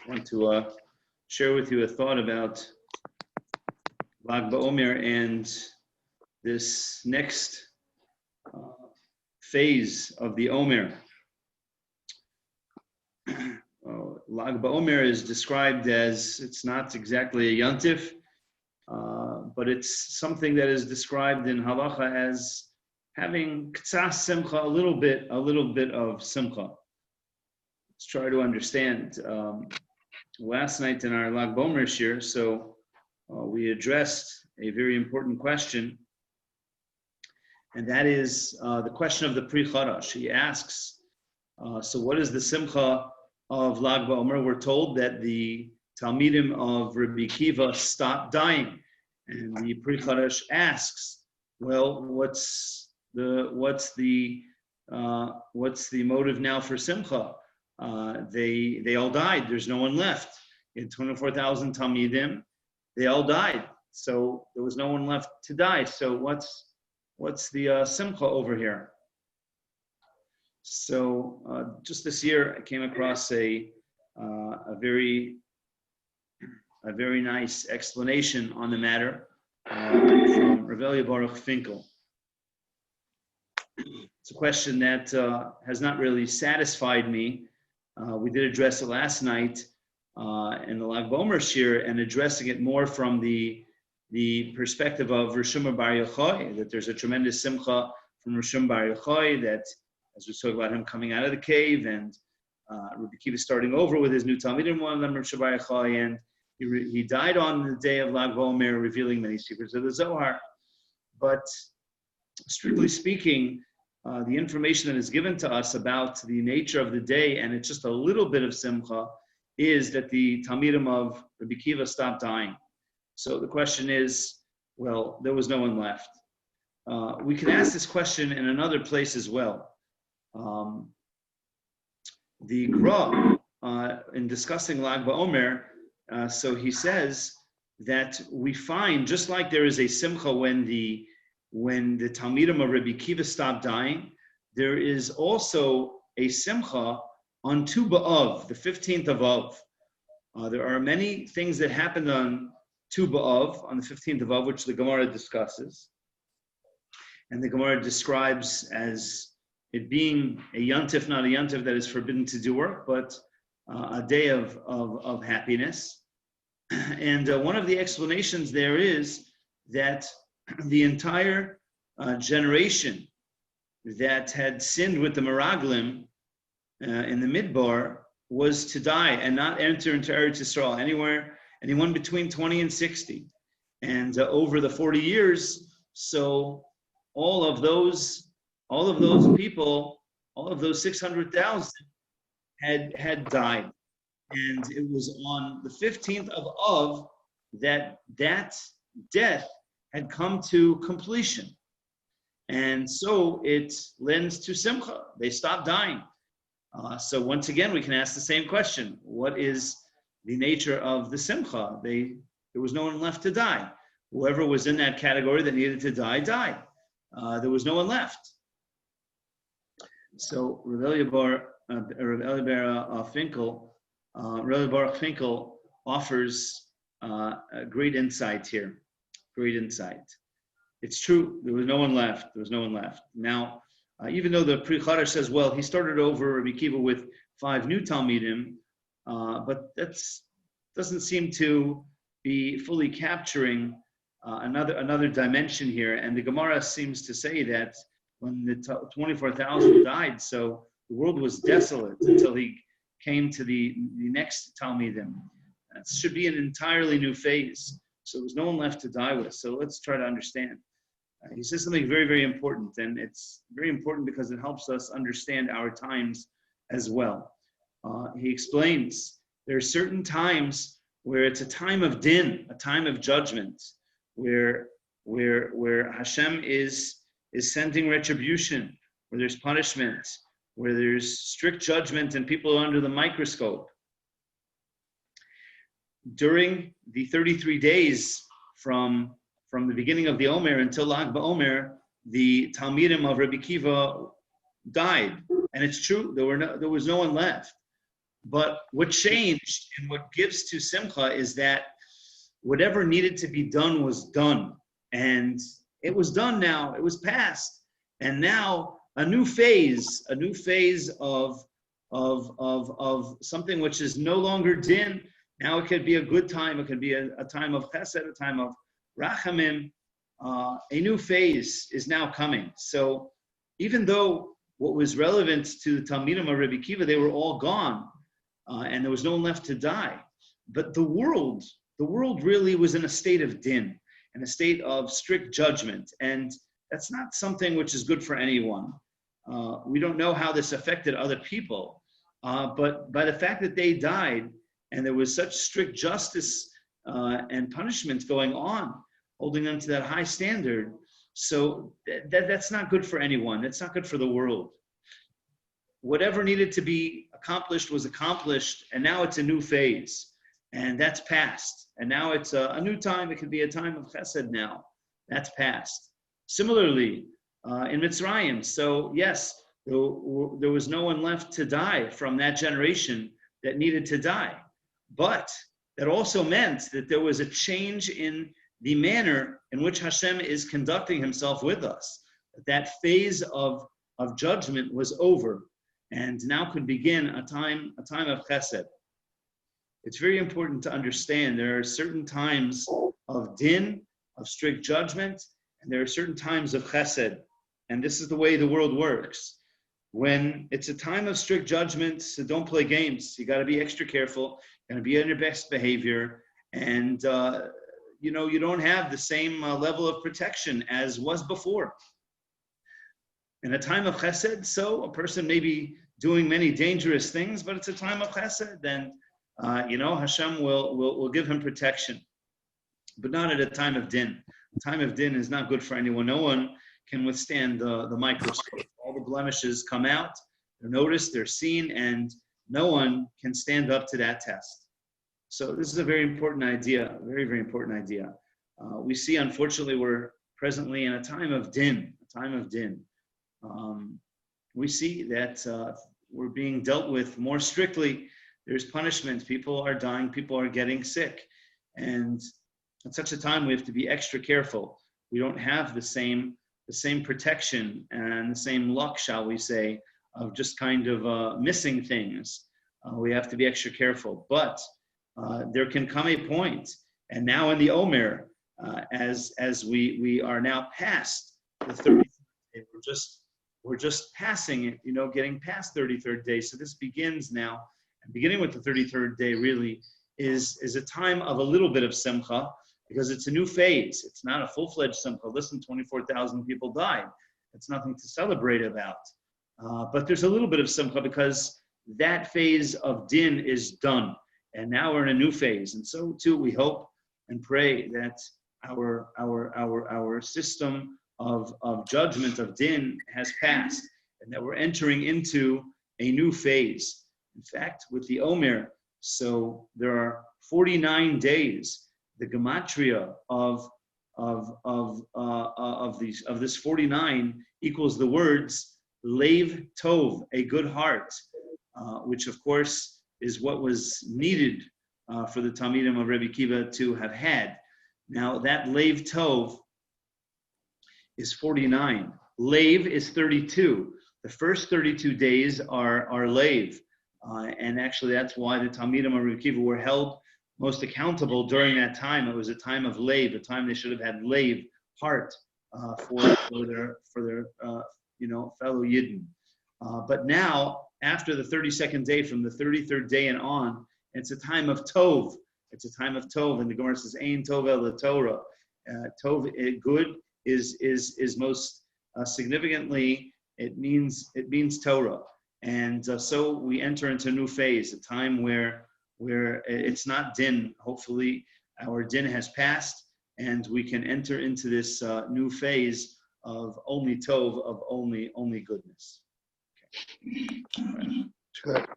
want to share with you a thought about Lag BaOmer and this next phase of the Omer. Lag BaOmer is described as, it's not exactly a yontif, but it's something that is described in halacha as having ktsas simcha, a little bit of simcha. Let's try to understand. Last night in our Lag BaOmer shir, we addressed a very important question, and that is the question of the Pri. He asks, so what is the simcha of Lag BaOmer? We're told that the Talmidim of Rabbi Kiva stopped dying, and the Pri asks, well, what's the motive now for simcha? They all died. There's no one left. In 24,000 Talmidim, they all died. So there was no one left to die. So what's the simcha over here? So just this year, I came across a very nice explanation on the matter from Rav Baruch Finkel. It's a question that has not really satisfied me. We did address it last night in the Lag BaOmer shir, and addressing it more from the perspective of Rishon Bar Yochai, that there's a tremendous simcha from Rishon Bar Yochai, that as we talk about him coming out of the cave and Rabbi Kiva starting over with his new Talmidim, one of them Rishon Bar Yochai, and he died on the day of Lag BaOmer, revealing many secrets of the Zohar. But strictly speaking, the information that is given to us about the nature of the day, and it's just a little bit of simcha, is that the Talmidim of Rabbi Kiva stopped dying. So the question is, well, there was no one left. We can ask this question in another place as well. The Gra, in discussing Lag BaOmer, so he says that we find, just like there is a simcha when the Talmidim of Rabbi Kiva stopped dying, there is also a simcha on Tu B'Av, the 15th of Av. There are many things that happened on Tu B'Av, on the 15th of Av, which the Gemara discusses. And the Gemara describes as it being a yontif, not a yontif that is forbidden to do work, but a day of happiness. And one of the explanations there is that the entire generation that had sinned with the Meraglim in the Midbar was to die and not enter into Eretz Yisrael anyone between 20 and 60. And over the 40 years, so all of those people, all of those 600,000 had died. And it was on the 15th of Av that death had come to completion. And so it lends to simcha. They stopped dying. So once again, we can ask the same question. What is the nature of the simcha? There was no one left to die. Whoever was in that category that needed to die, died. There was no one left. So Rav Baruch Finkel offers a great insight here. Great insight. It's true, there was no one left. Now, even though the Pri Chadash says, well, he started over Rabbi Kiva with 5 new Talmidim, but that doesn't seem to be fully capturing another dimension here. And the Gemara seems to say that when the 24,000 died, so the world was desolate until he came to the next Talmidim. That should be an entirely new phase. So there was no one left to die with. So let's try to understand. He says something very, very important, and it's very important because it helps us understand our times as well. He explains there are certain times where it's a time of din, a time of judgment, where Hashem is sending retribution, where there's punishment, where there's strict judgment and people are under the microscope. During the 33 days from the beginning of the Omer until Lag BaOmer, the Talmidim of Rabbi Kiva died. And it's true, there was no one left. But what changed and what gives to Simcha is that whatever needed to be done was done. And it was done now, it was past. And now a new phase of something which is no longer din. Now it could be a good time, it could be a time of chesed, a time of rachamim. A new phase is now coming. So even though what was relevant to the Talmidim of Rebbe Kiva, they were all gone, and there was no one left to die. But the world really was in a state of din, in a state of strict judgment. And that's not something which is good for anyone. We don't know how this affected other people, but by the fact that they died, and there was such strict justice and punishment going on, holding them to that high standard, so that's not good for anyone. That's not good for the world. Whatever needed to be accomplished was accomplished, and now it's a new phase, and that's past. And now it's a new time. It could be a time of chesed now. That's past. Similarly, in Mitzrayim, so yes, there was no one left to die from that generation that needed to die. But that also meant that there was a change in the manner in which Hashem is conducting himself with us. That phase of judgment was over, and now could begin a time of chesed. It's very important to understand there are certain times of din, of strict judgment, and there are certain times of chesed. And this is the way the world works. When it's a time of strict judgment, so don't play games. You got to be extra careful. You got to be on your best behavior, and you don't have the same level of protection as was before. In a time of chesed, so a person may be doing many dangerous things, but it's a time of chesed, then Hashem will give him protection, but not at a time of din. A time of din is not good for anyone. No one can withstand the microscope. All the blemishes come out, they're noticed, they're seen, and no one can stand up to that test. So this is a very important idea, very, very important idea. We see, unfortunately, we're presently in a time of din, we see that we're being dealt with more strictly. There's punishment. People are dying. People are getting sick. And at such a time, we have to be extra careful. We don't have the same protection and the same luck, shall we say, of just kind of missing things. We have to be extra careful. But there can come a point, and now in the Omer, as we are now past the 33rd day, we're just passing it, getting past 33rd day. So this begins now, and beginning with the 33rd day really is a time of a little bit of simcha, because it's a new phase. It's not a full-fledged simcha. Listen, 24,000 people died. It's nothing to celebrate about. But there's a little bit of simcha because that phase of din is done. And now we're in a new phase. And so too, we hope and pray that our system of judgment, of din, has passed, and that we're entering into a new phase. In fact, with the Omer, so there are 49 days. The gematria of this 49 equals the words Lev Tov, a good heart, which of course is what was needed for the Talmidim of Rebbe Kiva to have had. Now that Lev Tov is 49. Lev is 32. The first 32 days are Lev. And actually that's why the Talmidim of Rebbe Kiva were held most accountable during that time. It was a time of Lev, a time they should have had Lev, heart, for their fellow Yidden. But now, after the 32nd day, from the 33rd day and on, it's a time of Tov. It's a time of Tov, and the Gemara says, Ein Tov el Torah. Tov, good, is most significantly, it means Torah. And so we enter into a new phase, a time where it's not din. Hopefully our din has passed, and we can enter into this new phase of only Tov, of only goodness. Okay. All right.